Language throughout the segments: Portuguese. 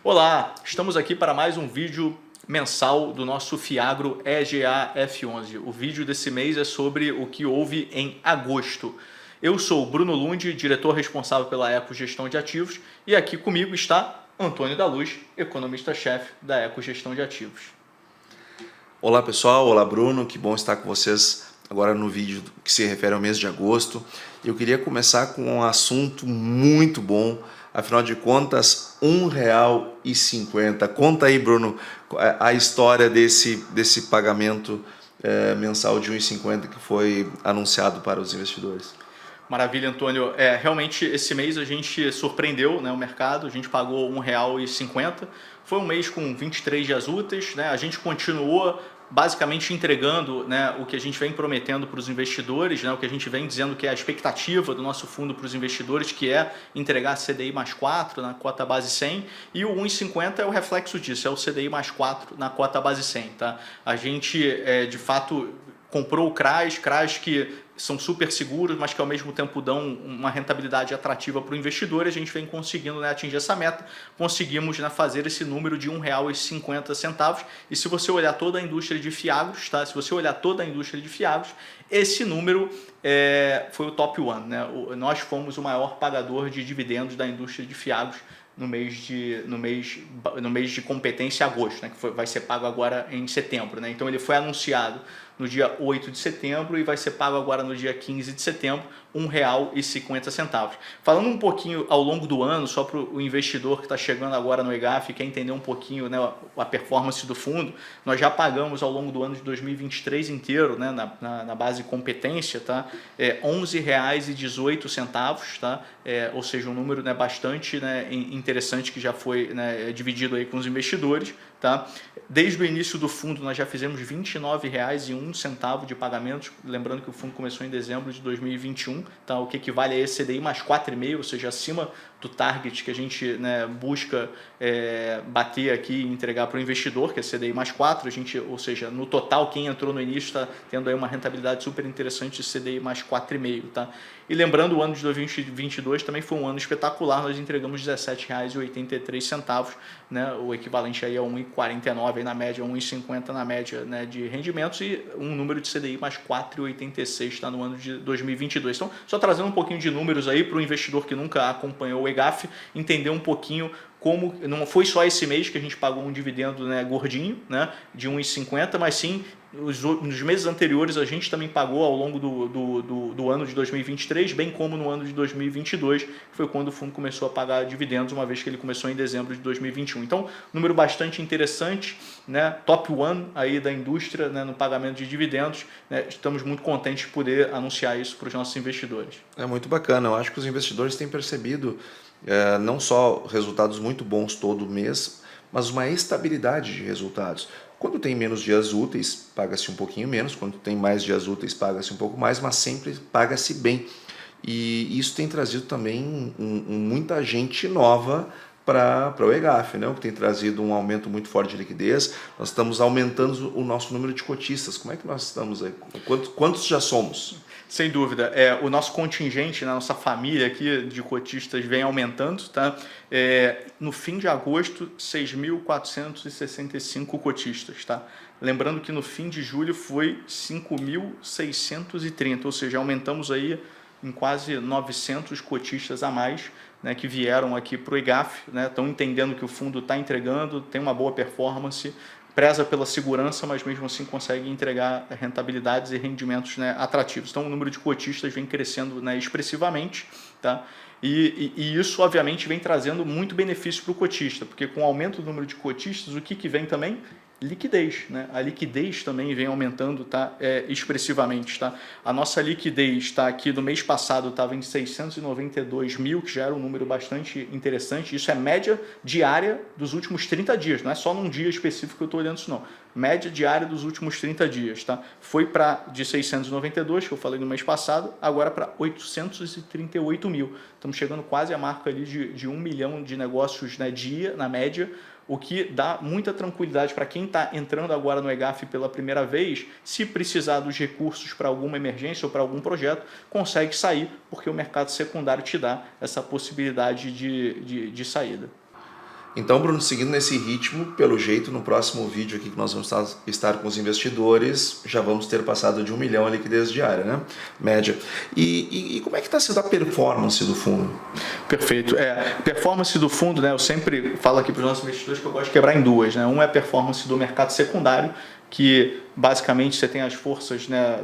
Olá, estamos aqui para mais um vídeo mensal do nosso Fiagro EGA F11. O vídeo desse mês é sobre o que houve em agosto. Eu sou o Bruno Lund, diretor responsável pela Ecogestão de Ativos, e aqui comigo está Antônio da Luz, economista-chefe da Ecogestão de Ativos. Olá pessoal, olá Bruno, que bom estar com vocês agora no vídeo que se refere ao mês de agosto. Eu queria começar com um assunto muito bom. Afinal de contas, R$1,50. Conta aí, Bruno, a história desse pagamento mensal de R$1,50 que foi anunciado para os investidores. Maravilha, Antônio. Realmente esse mês a gente surpreendeu, né, o mercado, a gente pagou R$1,50. Foi um mês com 23 dias úteis, né, a gente continuou basicamente entregando, né, o que a gente vem prometendo para os investidores, né, o que a gente vem dizendo que é a expectativa do nosso fundo para os investidores, que é entregar CDI mais 4 na cota base 100, e o 1,50 é o reflexo disso, é o CDI mais 4 na cota base 100. Tá? A gente, de fato, comprou o CRAs que são super seguros, mas que ao mesmo tempo dão uma rentabilidade atrativa para o investidor, e a gente vem conseguindo, né, atingir essa meta, conseguimos, né, fazer esse número de R$1,50, e se você olhar toda a indústria de fiagros, tá? Se você olhar toda a indústria de fiagros, esse número foi o top one, né? Nós fomos o maior pagador de dividendos da indústria de fiagros no mês de competência agosto, né, que vai ser pago agora em setembro. Né? Então ele foi anunciado no dia 8 de setembro e vai ser pago agora no dia 15 de setembro, R$1,50. Falando um pouquinho ao longo do ano, só para o investidor que está chegando agora no EGAF e quer entender um pouquinho, né, a performance do fundo, nós já pagamos ao longo do ano de 2023 inteiro, né, na base competência, tá, R$11,18, tá, ou seja, um número, né, bastante, né, interessante, que já foi, né, dividido aí com os investidores. Tá? Desde o início do fundo nós já fizemos R$29,01 de pagamentos, lembrando que o fundo começou em dezembro de 2021, tá? O que equivale a esse CDI mais 4,5, ou seja, acima do target que a gente, né, busca bater aqui e entregar para o investidor, que é CDI mais 4, ou seja, no total quem entrou no início está tendo aí uma rentabilidade super interessante de CDI mais 4,5. Tá? E lembrando, o ano de 2022 também foi um ano espetacular, nós entregamos R$17,83, né, o equivalente aí a 1,49 na média, 1,50 na média, né, de rendimentos, e um número de CDI mais 4,86 tá, no ano de 2022. Então, só trazendo um pouquinho de números aí para o investidor que nunca acompanhou o EGAF, entender um pouquinho como não foi só esse mês que a gente pagou um dividendo, né, gordinho, né, de 1,50, mas sim nos meses anteriores a gente também pagou ao longo do ano de 2023, bem como no ano de 2022, que foi quando o fundo começou a pagar dividendos, uma vez que ele começou em dezembro de 2021. Então, número bastante interessante, né, top one aí da indústria, né, no pagamento de dividendos, né, estamos muito contentes de poder anunciar isso para os nossos investidores. É muito bacana, eu acho que os investidores têm percebido não só resultados muito bons todo mês, mas uma estabilidade de resultados. Quando tem menos dias úteis, paga-se um pouquinho menos, quando tem mais dias úteis, paga-se um pouco mais, mas sempre paga-se bem. E isso tem trazido também muita gente nova para o EGAF, né? O que tem trazido um aumento muito forte de liquidez. Nós estamos aumentando o nosso número de cotistas. Como é que nós estamos aí? Quantos já somos? Sem dúvida, o nosso contingente, né, a nossa família aqui de cotistas vem aumentando, tá? No fim de agosto, 6.465 cotistas, tá? Lembrando que no fim de julho foi 5.630, ou seja, aumentamos aí em quase 900 cotistas a mais, né, que vieram aqui para o EGAF, né, estão entendendo que o fundo está entregando, tem uma boa performance, preza pela segurança, mas mesmo assim consegue entregar rentabilidades e rendimentos, né, atrativos. Então o número de cotistas vem crescendo, né, expressivamente, tá? E isso obviamente vem trazendo muito benefício para o cotista, porque com o aumento do número de cotistas, o que vem também? liquidez, né? A liquidez também vem aumentando, tá? Expressivamente, tá? A nossa liquidez, tá, aqui do mês passado estava em 692 mil, que já era um número bastante interessante. Isso é média diária dos últimos 30 dias, não é só num dia específico que eu estou olhando isso não. Média diária dos últimos 30 dias, tá? Foi de 692, que eu falei no mês passado, agora para 838 mil. Estamos chegando quase à marca ali de 1 milhão de negócios, né, dia, na média, o que dá muita tranquilidade para quem está entrando agora no EGAF pela primeira vez. Se precisar dos recursos para alguma emergência ou para algum projeto, consegue sair, porque o mercado secundário te dá essa possibilidade de saída. Então, Bruno, seguindo nesse ritmo, pelo jeito, no próximo vídeo aqui que nós vamos estar com os investidores, já vamos ter passado de 1 milhão a liquidez diária, né? Média. E como é que está sendo a performance do fundo? Perfeito. Performance do fundo, né? Eu sempre falo aqui para os nossos investidores que eu gosto de quebrar em duas, né? Uma é a performance do mercado secundário, que basicamente você tem as forças, né,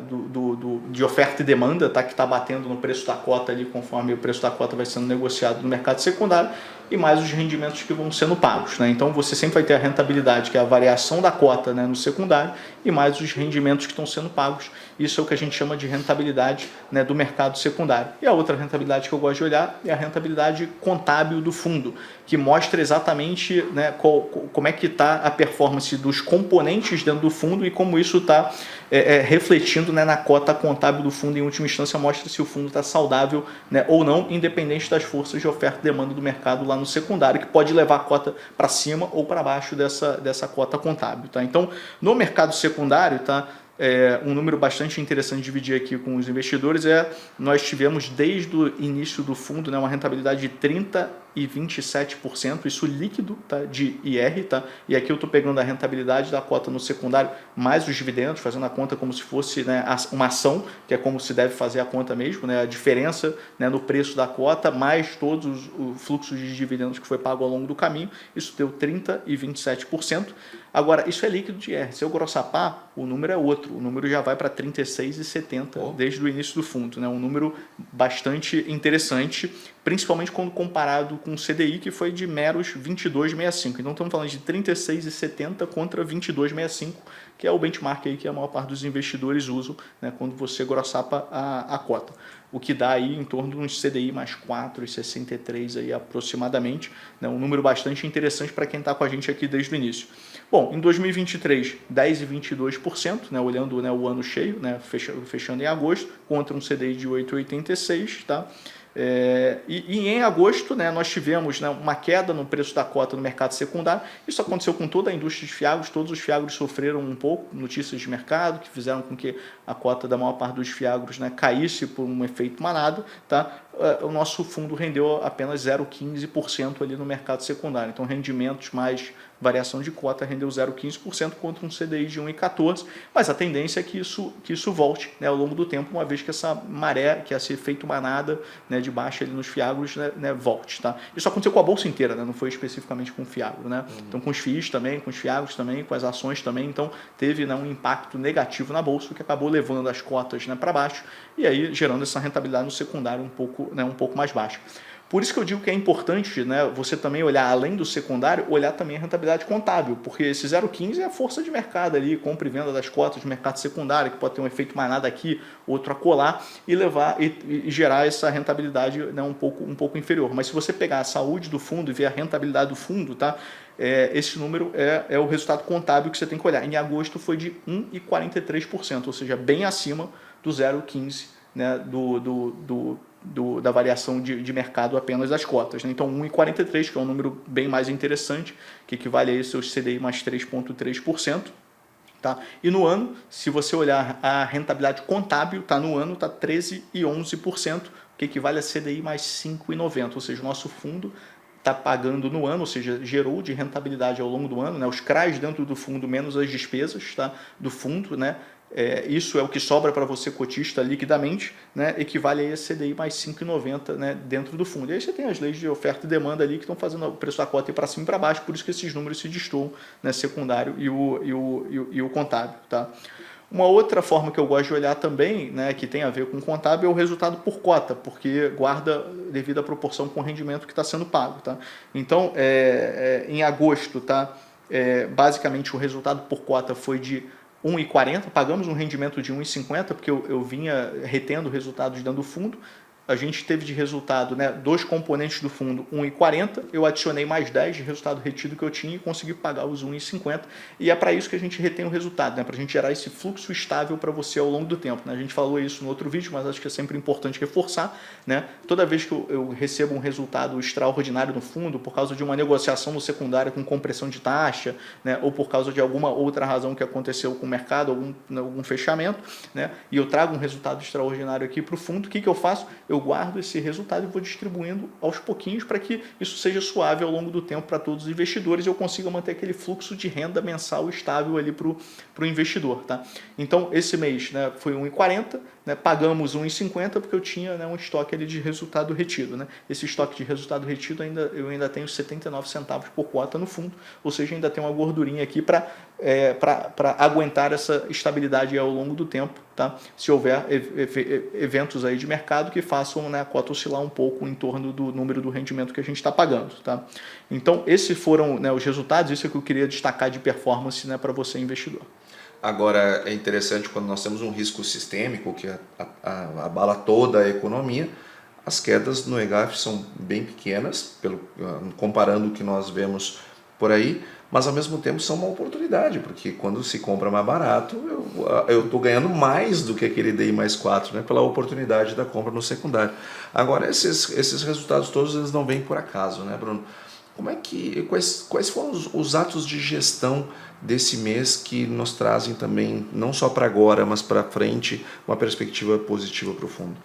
de oferta e demanda, tá, que está batendo no preço da cota ali, conforme o preço da cota vai sendo negociado no mercado secundário, e mais os rendimentos que vão sendo pagos, né? Então você sempre vai ter a rentabilidade, que é a variação da cota, né, no secundário, e mais os rendimentos que estão sendo pagos. Isso é o que a gente chama de rentabilidade, né, do mercado secundário. E a outra rentabilidade que eu gosto de olhar é a rentabilidade contábil do fundo, que mostra exatamente, né, como é que está a performance dos componentes dentro do fundo e como isso está refletindo, né, na cota contábil do fundo. Em última instância, mostra se o fundo está saudável, né, ou não, independente das forças de oferta e demanda do mercado lá no secundário, que pode levar a cota para cima ou para baixo dessa cota contábil. Tá? Então, no mercado secundário, tá, um número bastante interessante de dividir aqui com os investidores nós tivemos desde o início do fundo, né, uma rentabilidade de 30% e 27%, isso líquido, tá, de IR, tá? E aqui eu estou pegando a rentabilidade da cota no secundário mais os dividendos, fazendo a conta como se fosse, né, uma ação, que é como se deve fazer a conta mesmo, né, a diferença, né, no preço da cota, mais todos os fluxos de dividendos que foi pago ao longo do caminho, isso deu 30% e 27%. Agora, isso é líquido de IR. Se eu grossapar, o número é outro. O número já vai para 36,70 desde o início do fundo, né? Um número bastante interessante, principalmente quando comparado com o CDI, que foi de meros 22,65. Então, estamos falando de 36,70 contra 22,65, que é o benchmark aí que a maior parte dos investidores usam, né, quando você grossapa a cota. O que dá aí em torno de uns CDI mais 4,63 aí aproximadamente, né, um número bastante interessante para quem está com a gente aqui desde o início. Bom, em 2023, 10,22%, né, olhando, né, o ano cheio, né, fechando em agosto, contra um CDI de 8,86, tá? E em agosto, né, nós tivemos, né, uma queda no preço da cota no mercado secundário. Isso aconteceu com toda a indústria de fiagros, todos os fiagros sofreram um pouco, notícias de mercado que fizeram com que a cota da maior parte dos fiagros, né, caísse por um efeito manada, tá? O nosso fundo rendeu apenas 0,15% ali no mercado secundário. Então, rendimentos mais variação de cota rendeu 0,15% contra um CDI de 1,14%, mas a tendência é que isso volte, né, ao longo do tempo, uma vez que essa maré, que esse efeito manada, né, de baixa ali nos fiagros, né, volte. Tá? Isso aconteceu com a bolsa inteira, né, não foi especificamente com o fiagro. Né? Então, com os FIIs também, com os fiagros também, com as ações também, então teve, né, um impacto negativo na bolsa, que acabou levando as cotas, né, para baixo e aí gerando essa rentabilidade no secundário um pouco mais baixa. Por isso que eu digo que é importante, né, você também olhar, além do secundário, olhar também a rentabilidade contábil, porque esse 0,15 é a força de mercado ali, compra e venda das cotas de mercado secundário, que pode ter um efeito manada aqui, outro acolá, e levar e gerar essa rentabilidade, né, um pouco inferior. Mas se você pegar a saúde do fundo e ver a rentabilidade do fundo, tá, esse número é o resultado contábil que você tem que olhar. Em agosto foi de 1,43%, ou seja, bem acima do 0,15%, né, da variação de mercado apenas das cotas. Né? Então, 1,43, que é um número bem mais interessante, que equivale a seus CDI mais 3,3%. Tá? E no ano, se você olhar a rentabilidade contábil, tá, no ano está 13,11%, que equivale a CDI mais 5,90%. Ou seja, o nosso fundo está pagando no ano, ou seja, gerou de rentabilidade ao longo do ano, né? Os CRAs dentro do fundo menos as despesas, tá, do fundo, né? Isso é o que sobra para você cotista liquidamente, né, equivale a CDI mais 5,90, né, dentro do fundo. E aí você tem as leis de oferta e demanda ali que estão fazendo o preço da cota ir para cima e para baixo, por isso que esses números se destoam, né, secundário e o contábil. Tá? Uma outra forma que eu gosto de olhar também, né, que tem a ver com o contábil, é o resultado por cota, porque guarda devida proporção com o rendimento que está sendo pago. Tá? Então, em agosto, tá, basicamente o resultado por cota foi de 1,40, pagamos um rendimento de 1,50 porque eu vinha retendo resultados dentro do fundo. A gente teve de resultado, né, dos componentes do fundo 1,40, eu adicionei mais 10 de resultado retido que eu tinha e consegui pagar os 1,50, e é para isso que a gente retém o resultado, né, para a gente gerar esse fluxo estável para você ao longo do tempo, né? A gente falou isso no outro vídeo, mas acho que é sempre importante reforçar, né? Toda vez que eu recebo um resultado extraordinário no fundo, por causa de uma negociação no secundário com compressão de taxa, né, ou por causa de alguma outra razão que aconteceu com o mercado, algum fechamento, né, e eu trago um resultado extraordinário aqui para o fundo, o que eu faço? Eu guardo esse resultado e vou distribuindo aos pouquinhos para que isso seja suave ao longo do tempo para todos os investidores e eu consiga manter aquele fluxo de renda mensal estável ali para o investidor. Tá? Então, esse mês, né, foi 1,40, né, pagamos 1,50 porque eu tinha, né, um estoque ali de resultado retido. Né? Esse estoque de resultado retido eu ainda tenho 79 centavos por cota no fundo, ou seja, ainda tem uma gordurinha aqui para aguentar essa estabilidade ao longo do tempo, tá? Se houver eventos aí de mercado que façam, né, a cota oscilar um pouco em torno do número do rendimento que a gente está pagando. Tá? Então, esses foram, né, os resultados, isso é que eu queria destacar de performance, né, para você, investidor. Agora, é interessante quando nós temos um risco sistêmico que abala toda a economia, as quedas no EGAF são bem pequenas, comparando o que nós vemos por aí, mas ao mesmo tempo são uma oportunidade, porque quando se compra mais barato, eu estou ganhando mais do que aquele DI mais 4, né, pela oportunidade da compra no secundário. Agora, esses resultados todos eles não vêm por acaso, né, Bruno? Quais foram os atos de gestão desse mês que nos trazem também, não só para agora, mas para frente, uma perspectiva positiva para o fundo?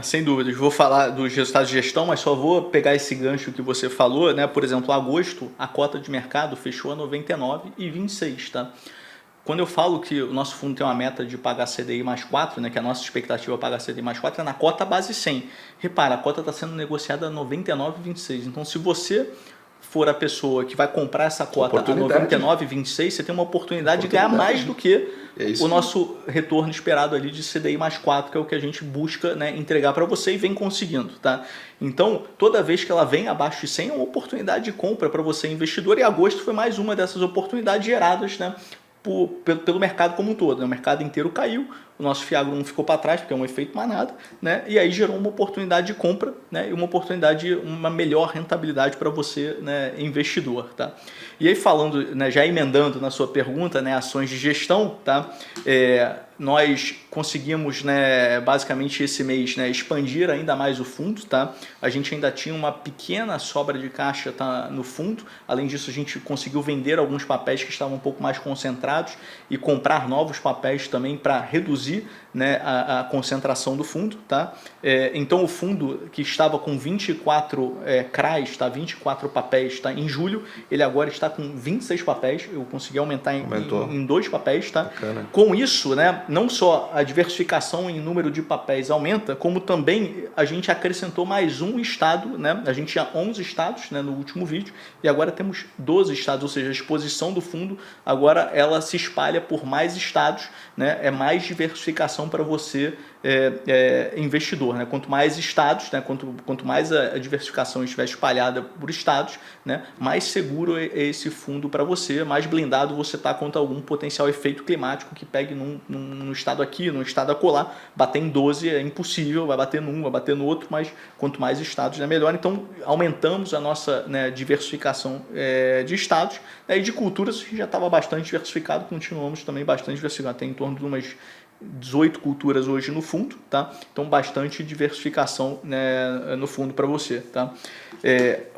Sem dúvidas, vou falar dos resultados de gestão, mas só vou pegar esse gancho que você falou, né? Por exemplo, agosto, a cota de mercado fechou a 99,26, tá? Quando eu falo que o nosso fundo tem uma meta de pagar CDI mais 4, né, que a nossa expectativa é pagar CDI mais 4, é na cota base 100. Repara, a cota está sendo negociada a 99,26. Então, se você for a pessoa que vai comprar essa cota a 99,26, você tem uma oportunidade de ganhar mais do que o nosso retorno esperado ali de CDI mais 4, que é o que a gente busca, né, entregar para você e vem conseguindo. Tá? Então, toda vez que ela vem abaixo de 100, é uma oportunidade de compra para você, investidor, e agosto foi mais uma dessas oportunidades geradas, né, pelo mercado como um todo. Né? O mercado inteiro caiu, o nosso Fiagro não ficou para trás, porque é um efeito manada, né? E aí gerou uma oportunidade de compra, né? E uma oportunidade, uma melhor rentabilidade para você, né, investidor. Tá? E aí falando, né, já emendando na sua pergunta, né, ações de gestão, tá? Nós conseguimos, né, basicamente esse mês, né, expandir ainda mais o fundo. Tá? A gente ainda tinha uma pequena sobra de caixa, tá, no fundo. Além disso, a gente conseguiu vender alguns papéis que estavam um pouco mais concentrados e comprar novos papéis também para reduzir, né, a concentração do fundo. Tá? Então o fundo que estava com 24 CRAs, tá, 24 papéis, tá, em julho, ele agora está com 26 papéis. Eu consegui aumentar em 2 papéis. Tá? Com isso, né, não só a diversificação em número de papéis aumenta, como também a gente acrescentou mais um estado. Né? A gente tinha 11 estados, né, no último vídeo, e agora temos 12 estados, ou seja, a exposição do fundo agora ela se espalha por mais estados, né? É mais diversificação para você, investidor. Né? Quanto mais estados, né? quanto mais a diversificação estiver espalhada por estados, né? Mais seguro é esse fundo para você, mais blindado você está contra algum potencial efeito climático que pegue num estado aqui, num estado acolá. Bater em 12 é impossível, vai bater num, vai bater no outro, mas quanto mais estados, né, melhor. Então, aumentamos a nossa, né, diversificação de estados, né, e de culturas. A gente já estava bastante diversificado, continuamos também bastante diversificado, tem em torno de umas 18 culturas hoje no fundo, tá? Então bastante diversificação, né, no fundo para você, tá?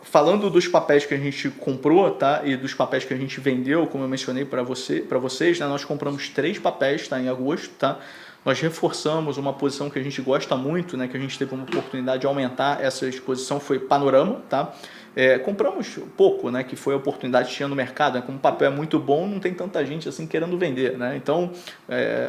Falando dos papéis que a gente comprou, tá, e dos papéis que a gente vendeu, como eu mencionei para vocês, né, nós compramos 3 papéis, tá, em agosto, tá? Nós reforçamos uma posição que a gente gosta muito, né, que a gente teve uma oportunidade de aumentar essa exposição, foi Panorama, tá? Compramos pouco, né, que foi a oportunidade que tinha no mercado, né? Como o papel é muito bom, não tem tanta gente assim querendo vender, né? Então,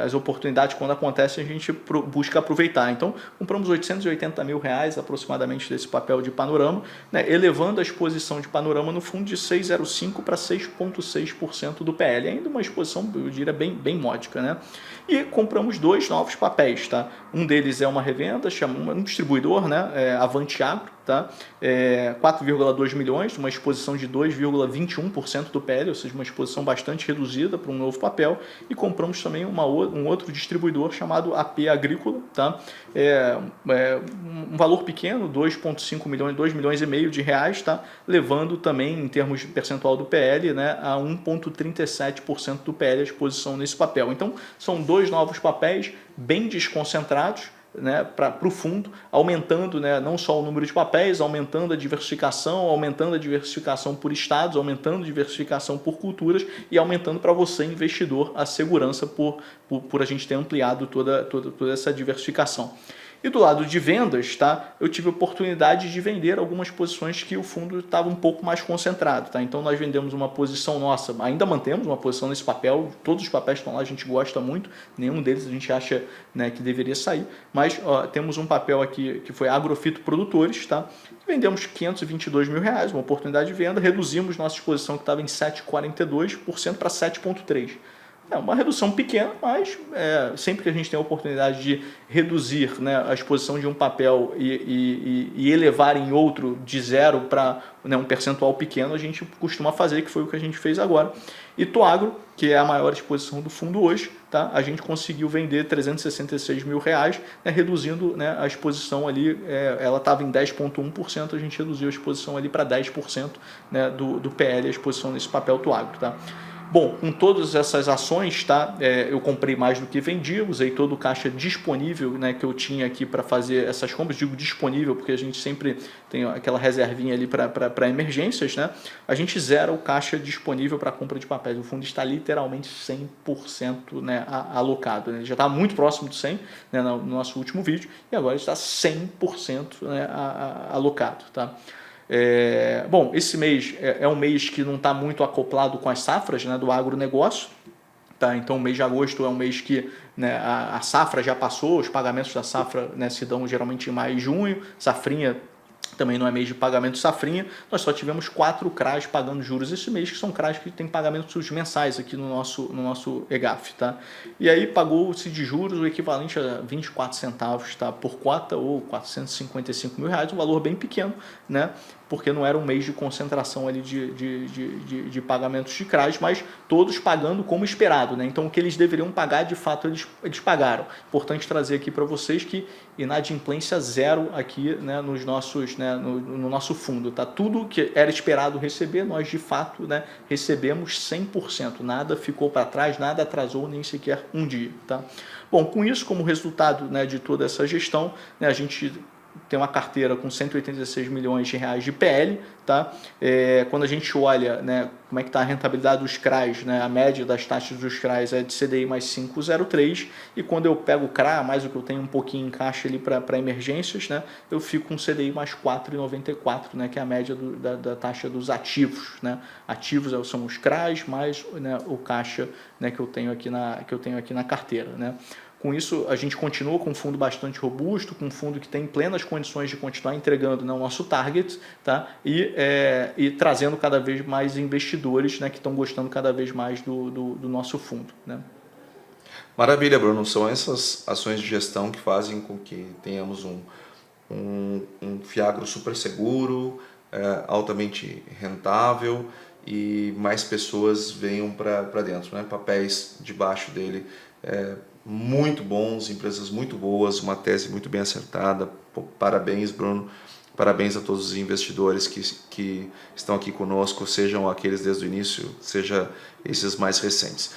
as oportunidades quando acontecem a gente busca aproveitar. Então, compramos R$880 mil aproximadamente desse papel de Panorama, né, elevando a exposição de Panorama no fundo de 6,05% para 6,6% do PL. Ainda uma exposição, eu diria, bem módica, né? E compramos 2 novos papéis, tá? Um deles é uma revenda, um distribuidor, né, Avante Agro, tá? 4,2 milhões, uma exposição de 2,21% do PL, ou seja, uma exposição bastante reduzida para um novo papel, e compramos também um outro distribuidor chamado AP Agrícola, tá? Um valor pequeno, 2,5 milhões, 2 milhões e meio de reais, tá? Levando também, em termos de percentual do PL, né, a 1,37% do PL a exposição nesse papel. Então, são dois novos papéis bem desconcentrados, né, para o fundo, aumentando, né, não só o número de papéis, aumentando a diversificação por estados, aumentando a diversificação por culturas e aumentando para você, investidor, a segurança por a gente ter ampliado toda essa diversificação. E do lado de vendas, tá, eu tive a oportunidade de vender algumas posições que o fundo estava um pouco mais concentrado. Tá? Então nós vendemos uma posição nossa, ainda mantemos uma posição nesse papel, todos os papéis estão lá, a gente gosta muito, nenhum deles a gente acha, né, que deveria sair, mas temos um papel aqui que foi Agrofito Produtores, tá? Vendemos 522 mil reais, uma oportunidade de venda, reduzimos nossa exposição que estava em 7,42% para 7,3%. É uma redução pequena, mas sempre que a gente tem a oportunidade de reduzir, né, a exposição de um papel e elevar em outro de zero para, né, um percentual pequeno, a gente costuma fazer, que foi o que a gente fez agora. E Toagro, que é a maior exposição do fundo hoje, tá? A gente conseguiu vender 366 mil reais, né, reduzindo, né, a exposição ali, ela estava em 10,1%, a gente reduziu a exposição ali para 10%, né, do PL, a exposição nesse papel Toagro, tá? Bom, com todas essas ações, tá, eu comprei mais do que vendi, usei todo o caixa disponível, né, que eu tinha aqui para fazer essas compras. Digo disponível porque a gente sempre tem aquela reservinha ali para emergências, né? A gente zera o caixa disponível para compra de papéis. O fundo está literalmente 100%, né, alocado. Né? Ele já está muito próximo do 100%, né, no nosso último vídeo, e agora está 100%, né, alocado. Tá? Bom, esse mês é um mês que não está muito acoplado com as safras, né, do agronegócio. Tá? Então o mês de agosto é um mês que, né, a safra já passou, os pagamentos da safra, né, se dão geralmente em maio e junho, safrinha também não é mês de pagamento safrinha. Nós só tivemos 4 CRAs pagando juros esse mês, que são CRAs que têm pagamentos mensais aqui no nosso EGAF. Tá? E aí pagou-se de juros o equivalente a 24 centavos, tá, por cota, ou 455 mil reais, um valor bem pequeno, né? Porque não era um mês de concentração ali de pagamentos de CRAs, mas todos pagando como esperado, né? Então o que eles deveriam pagar, de fato, eles pagaram. Importante trazer aqui para vocês que inadimplência zero aqui, né, nos nossos, né, no nosso fundo. Tá? Tudo que era esperado receber, nós de fato, né, recebemos 100%. Nada ficou para trás, nada atrasou nem sequer um dia. Tá? Bom, com isso, como resultado, né, de toda essa gestão, né, a gente tem uma carteira com 186 milhões de reais de PL, tá? Quando a gente olha, né, como é que está a rentabilidade dos CRAs, né, a média das taxas dos CRAs é de CDI mais 5,03, e quando eu pego o CRA, mais o que eu tenho um pouquinho em caixa ali para emergências, né, eu fico com CDI mais 4,94, né, que é a média da taxa dos ativos, né? Ativos são os CRAs mais, né, o caixa, né, que eu tenho aqui na carteira, né? Com isso, a gente continua com um fundo bastante robusto, com um fundo que tem plenas condições de continuar entregando, né, o nosso target, tá? E trazendo cada vez mais investidores, né, que estão gostando cada vez mais do nosso fundo. Né? Maravilha, Bruno. São essas ações de gestão que fazem com que tenhamos um Fiagro super seguro, altamente rentável, e mais pessoas venham para dentro, né? Papéis debaixo dele muito bons, empresas muito boas, uma tese muito bem acertada. Pô, parabéns, Bruno. Parabéns a todos os investidores que estão aqui conosco, sejam aqueles desde o início, seja esses mais recentes.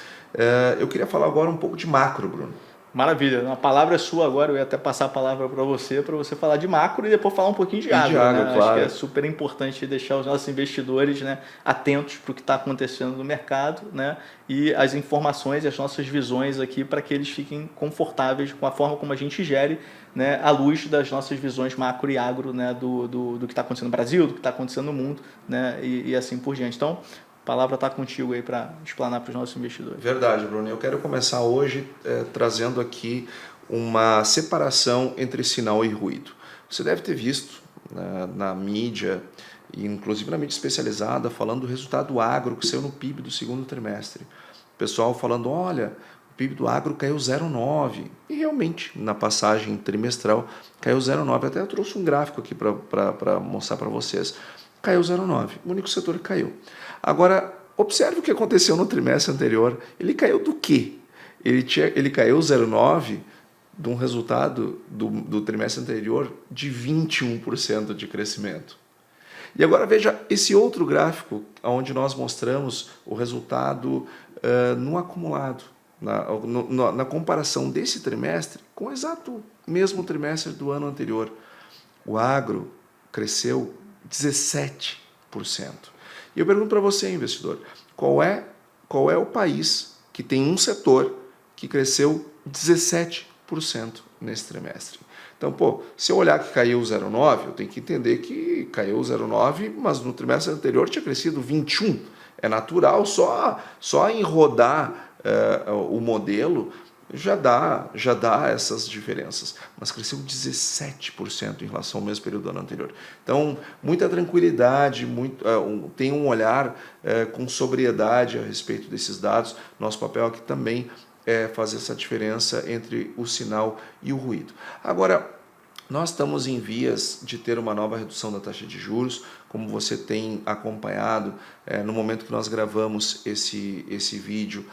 Eu queria falar agora um pouco de macro, Bruno. Maravilha, a palavra é sua agora, eu ia até passar a palavra para você falar de macro e depois falar um pouquinho de agro. Né? Claro. Acho que é super importante deixar os nossos investidores, né, atentos para o que está acontecendo no mercado, né, e as informações e as nossas visões aqui para que eles fiquem confortáveis com a forma como a gente gere, né, à luz das nossas visões macro e agro, né, do que está acontecendo no Brasil, do que está acontecendo no mundo, né, e assim por diante. Então, a palavra está contigo aí para explanar para os nossos investidores. Verdade, Bruno. Eu quero começar hoje trazendo aqui uma separação entre sinal e ruído. Você deve ter visto na mídia, e inclusive na mídia especializada, falando do resultado agro que saiu no PIB do segundo trimestre. O pessoal falando, olha, PIB do agro caiu 0,9%. E realmente, na passagem trimestral, caiu 0,9%. Até eu trouxe um gráfico aqui para mostrar para vocês. Caiu 0,9%. O único setor que caiu. Agora, observe o que aconteceu no trimestre anterior. Ele caiu do quê? Ele caiu 0,9% de um resultado do trimestre anterior de 21% de crescimento. E agora veja esse outro gráfico, onde nós mostramos o resultado no acumulado, na comparação desse trimestre com o exato mesmo trimestre do ano anterior. O agro cresceu 17%. E eu pergunto para você, investidor, qual é o país que tem um setor que cresceu 17% nesse trimestre? Então, se eu olhar que caiu 0,9, eu tenho que entender que caiu 0,9, mas no trimestre anterior tinha crescido 21. É natural, só em rodar o modelo já dá essas diferenças. Mas cresceu 17% em relação ao mesmo período do ano anterior. Então, muita tranquilidade, tem um olhar com sobriedade a respeito desses dados. Nosso papel aqui também é fazer essa diferença entre o sinal e o ruído. Agora, nós estamos em vias de ter uma nova redução da taxa de juros, como você tem acompanhado, no momento que nós gravamos esse vídeo,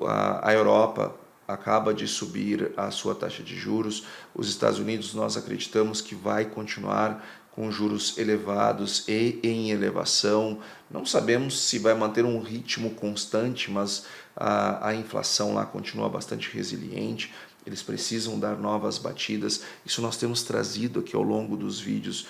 a Europa acaba de subir a sua taxa de juros, os Estados Unidos nós acreditamos que vai continuar com juros elevados e em elevação. Não sabemos se vai manter um ritmo constante, mas a inflação lá continua bastante resiliente. Eles precisam dar novas batidas. Isso nós temos trazido aqui ao longo dos vídeos.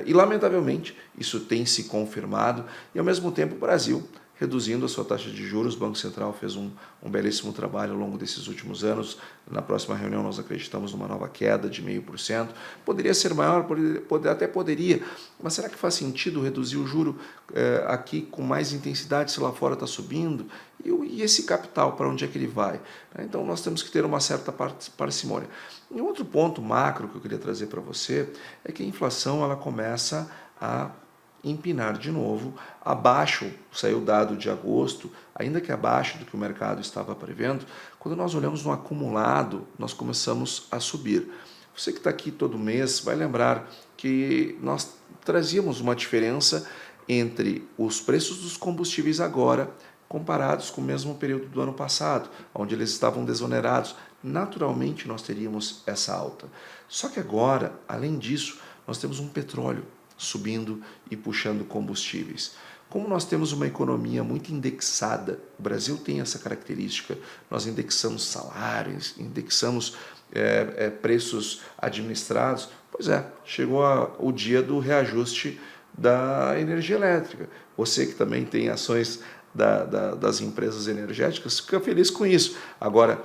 E, lamentavelmente, isso tem se confirmado. E, ao mesmo tempo, o Brasil reduzindo a sua taxa de juros. O Banco Central fez um belíssimo trabalho ao longo desses últimos anos. Na próxima reunião nós acreditamos numa nova queda de 0,5%. Poderia ser maior, até poderia, mas será que faz sentido reduzir o juro aqui com mais intensidade se lá fora está subindo? E esse capital, para onde é que ele vai? Então nós temos que ter uma certa parcimônia. E outro ponto macro que eu queria trazer para você é que a inflação ela começa a empinar de novo, abaixo, saiu o dado de agosto, ainda que abaixo do que o mercado estava prevendo. Quando nós olhamos no acumulado, nós começamos a subir. Você que está aqui todo mês vai lembrar que nós trazíamos uma diferença entre os preços dos combustíveis agora comparados com o mesmo período do ano passado, onde eles estavam desonerados. Naturalmente nós teríamos essa alta. Só que agora, além disso, nós temos um petróleo subindo e puxando combustíveis. Como nós temos uma economia muito indexada, o Brasil tem essa característica, nós indexamos salários, indexamos preços administrados, chegou o dia do reajuste da energia elétrica. Você que também tem ações das empresas energéticas, fica feliz com isso. Agora,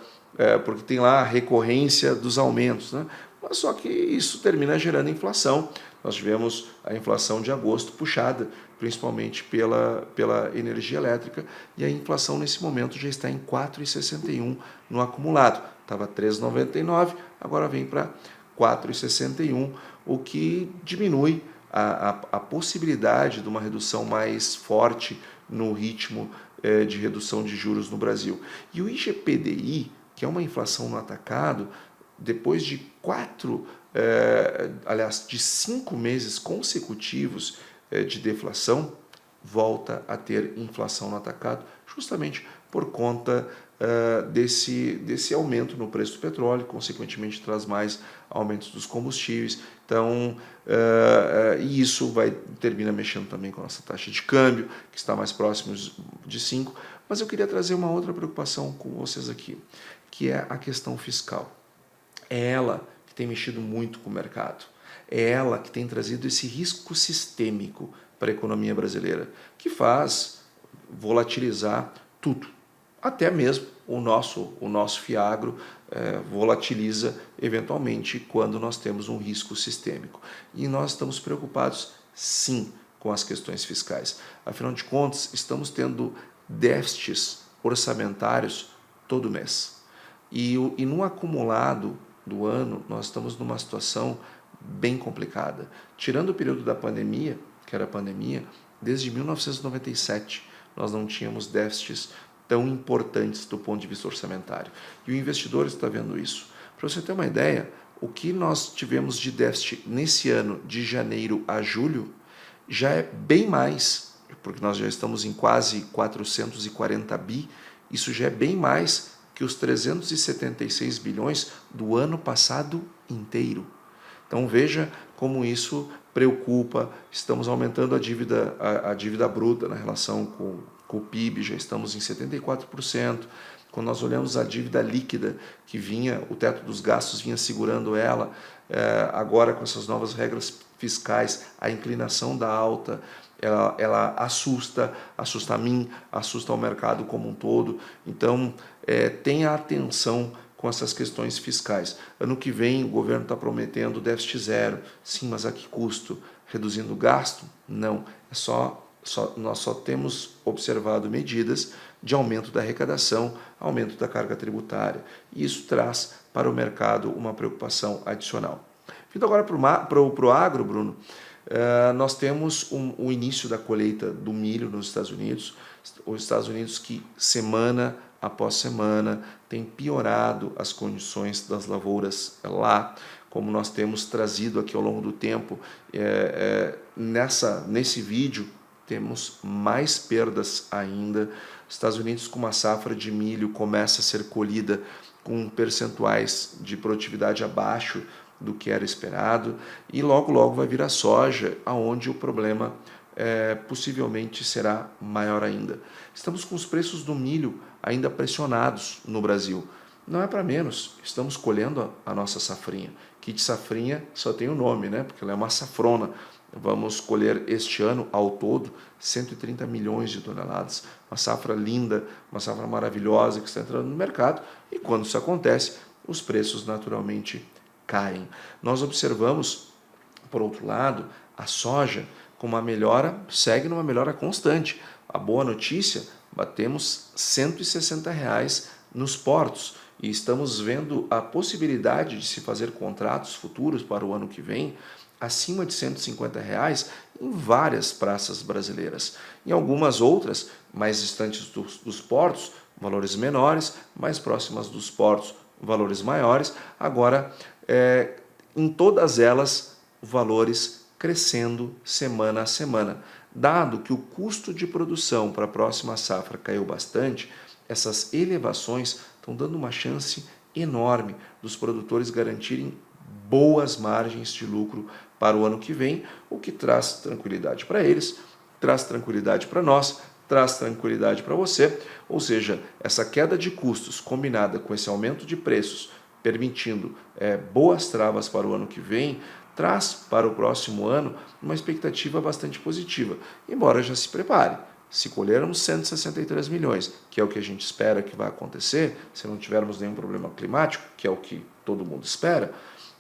porque tem lá a recorrência dos aumentos, né? Mas só que isso termina gerando inflação. Nós tivemos a inflação de agosto puxada, principalmente pela energia elétrica, e a inflação nesse momento já está em 4,61 no acumulado. Estava 3,99, agora vem para 4,61, o que diminui a possibilidade de uma redução mais forte no ritmo de redução de juros no Brasil. E o IGPDI, que é uma inflação no atacado, depois de 5 meses consecutivos de deflação, volta a ter inflação no atacado, justamente por conta desse aumento no preço do petróleo, consequentemente traz mais aumentos dos combustíveis. Então, e isso termina mexendo também com a nossa taxa de câmbio, que está mais próximo de 5. Mas eu queria trazer uma outra preocupação com vocês aqui, que é a questão fiscal. É ela que tem mexido muito com o mercado. É ela que tem trazido esse risco sistêmico para a economia brasileira, que faz volatilizar tudo. Até mesmo o nosso FIAGRO volatiliza eventualmente quando nós temos um risco sistêmico. E nós estamos preocupados, sim, com as questões fiscais. Afinal de contas, estamos tendo déficits orçamentários todo mês. E no acumulado do ano, nós estamos numa situação bem complicada. Tirando o período da pandemia, que era a pandemia, desde 1997 nós não tínhamos déficits tão importantes do ponto de vista orçamentário. E o investidor está vendo isso. Para você ter uma ideia, o que nós tivemos de déficit nesse ano, de janeiro a julho, já é bem mais, porque nós já estamos em quase 440 bi, isso já é bem mais que os 376 bilhões do ano passado inteiro. Então veja como isso preocupa. Estamos aumentando a dívida bruta na relação com o PIB, já estamos em 74%. Quando nós olhamos a dívida líquida, que vinha, o teto dos gastos vinha segurando ela, agora com essas novas regras fiscais, a inclinação da alta, ela assusta a mim, assusta o mercado como um todo. Então, tenha atenção com essas questões fiscais. Ano que vem o governo está prometendo déficit zero. Sim, mas a que custo? Reduzindo o gasto? Não. Nós só temos observado medidas de aumento da arrecadação, aumento da carga tributária. E isso traz para o mercado uma preocupação adicional. Vindo agora para o agro, Bruno, nós temos o início da colheita do milho nos Estados Unidos. Os Estados Unidos que semana após semana tem piorado as condições das lavouras lá, como nós temos trazido aqui ao longo do tempo. Nesse vídeo temos mais perdas ainda. Estados Unidos, com uma safra de milho, começa a ser colhida com percentuais de produtividade abaixo do que era esperado, e logo vai vir a soja, aonde o problema possivelmente será maior ainda. Estamos com os preços do milho ainda pressionados no Brasil. Não é para menos, estamos colhendo a nossa safrinha. Kit safrinha só tem o nome, né? Porque ela é uma safrona. Vamos colher este ano, ao todo, 130 milhões de toneladas. Uma safra linda, uma safra maravilhosa que está entrando no mercado. E quando isso acontece, os preços naturalmente caem. Nós observamos, por outro lado, a soja com uma melhora, segue numa melhora constante. A boa notícia, batemos R$ 160 nos portos. E estamos vendo a possibilidade de se fazer contratos futuros para o ano que vem acima de R$ 150 em várias praças brasileiras. Em algumas outras, mais distantes dos portos, valores menores, mais próximas dos portos, valores maiores. Agora, em todas elas, valores crescendo semana a semana. Dado que o custo de produção para a próxima safra caiu bastante, essas elevações estão dando uma chance enorme dos produtores garantirem boas margens de lucro para o ano que vem, o que traz tranquilidade para eles, traz tranquilidade para nós, traz tranquilidade para você. Ou seja, essa queda de custos combinada com esse aumento de preços, permitindo boas travas para o ano que vem, traz para o próximo ano uma expectativa bastante positiva, embora já se prepare. Se colhermos 163 milhões, que é o que a gente espera que vai acontecer, se não tivermos nenhum problema climático, que é o que todo mundo espera,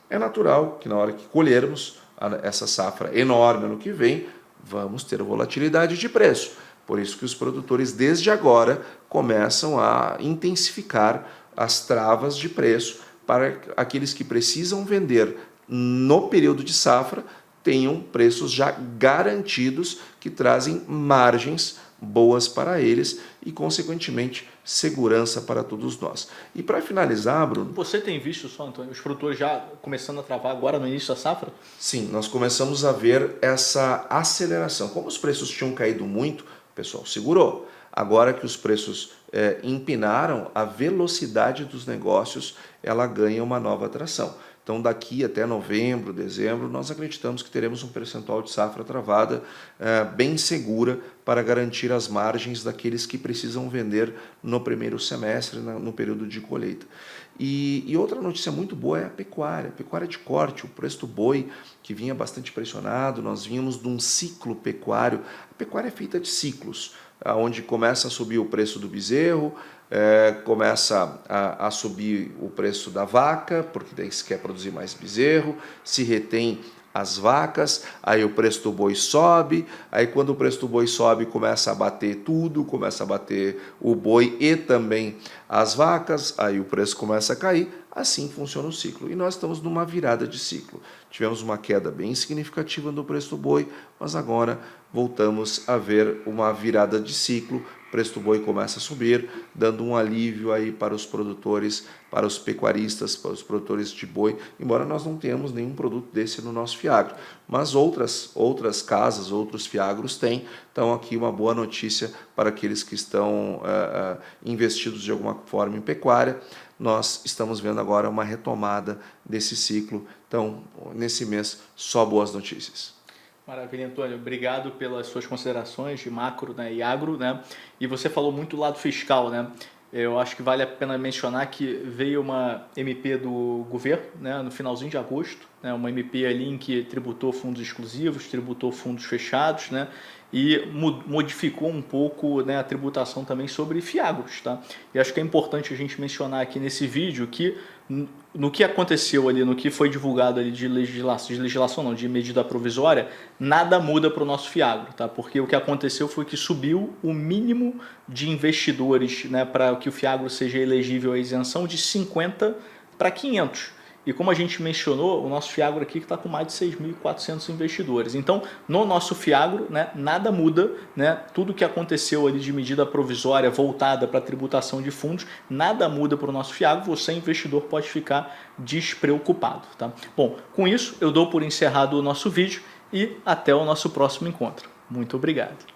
é natural que na hora que colhermos essa safra enorme ano que vem, vamos ter volatilidade de preço. Por isso que os produtores, desde agora, começam a intensificar as travas de preço para aqueles que precisam vender no período de safra tenham preços já garantidos que trazem margens boas para eles e, consequentemente, segurança para todos nós. E para finalizar, Bruno... Você tem visto só, Antônio, os produtores já começando a travar agora no início da safra? Sim, nós começamos a ver essa aceleração. Como os preços tinham caído muito, o pessoal segurou. Agora que os preços empinaram, a velocidade dos negócios ela ganha uma nova atração. Então, daqui até novembro, dezembro, nós acreditamos que teremos um percentual de safra travada bem segura para garantir as margens daqueles que precisam vender no primeiro semestre, no período de colheita. E outra notícia muito boa é a pecuária de corte, o preço do boi, que vinha bastante pressionado. Nós vínhamos de um ciclo pecuário. A pecuária é feita de ciclos, onde começa a subir o preço do bezerro, começa a subir o preço da vaca, porque daí se quer produzir mais bezerro, se retém as vacas, aí o preço do boi sobe, aí quando o preço do boi sobe começa a bater tudo, começa a bater o boi e também as vacas, aí o preço começa a cair, assim funciona o ciclo. E nós estamos numa virada de ciclo. Tivemos uma queda bem significativa no preço do boi, mas agora voltamos a ver uma virada de ciclo preço do boi começa a subir, dando um alívio aí para os produtores, para os pecuaristas, para os produtores de boi, embora nós não tenhamos nenhum produto desse no nosso fiagro, mas outras casas, outros fiagros têm. Então aqui uma boa notícia para aqueles que estão investidos de alguma forma em pecuária. Nós estamos vendo agora uma retomada desse ciclo, então nesse mês só boas notícias. Maravilha, Antônio. Obrigado pelas suas considerações de macro, né, e agro, né? E você falou muito do lado fiscal, né? Eu acho que vale a pena mencionar que veio uma MP do governo, né, no finalzinho de agosto, né, uma MP ali em que tributou fundos exclusivos, tributou fundos fechados, né, e modificou um pouco, né, a tributação também sobre fiagros, tá? E acho que é importante a gente mencionar aqui nesse vídeo que no que aconteceu ali, no que foi divulgado ali de legislação não, de medida provisória, nada muda para o nosso fiagro, tá? Porque o que aconteceu foi que subiu o mínimo de investidores, né, para que o fiagro seja elegível à isenção de 50 para 500. E como a gente mencionou, o nosso fiagro aqui está com mais de 6.400 investidores. Então, no nosso fiagro, né, nada muda, né, tudo que aconteceu ali de medida provisória voltada para a tributação de fundos, nada muda para o nosso fiagro, você investidor pode ficar despreocupado. Tá? Bom, com isso eu dou por encerrado o nosso vídeo e até o nosso próximo encontro. Muito obrigado.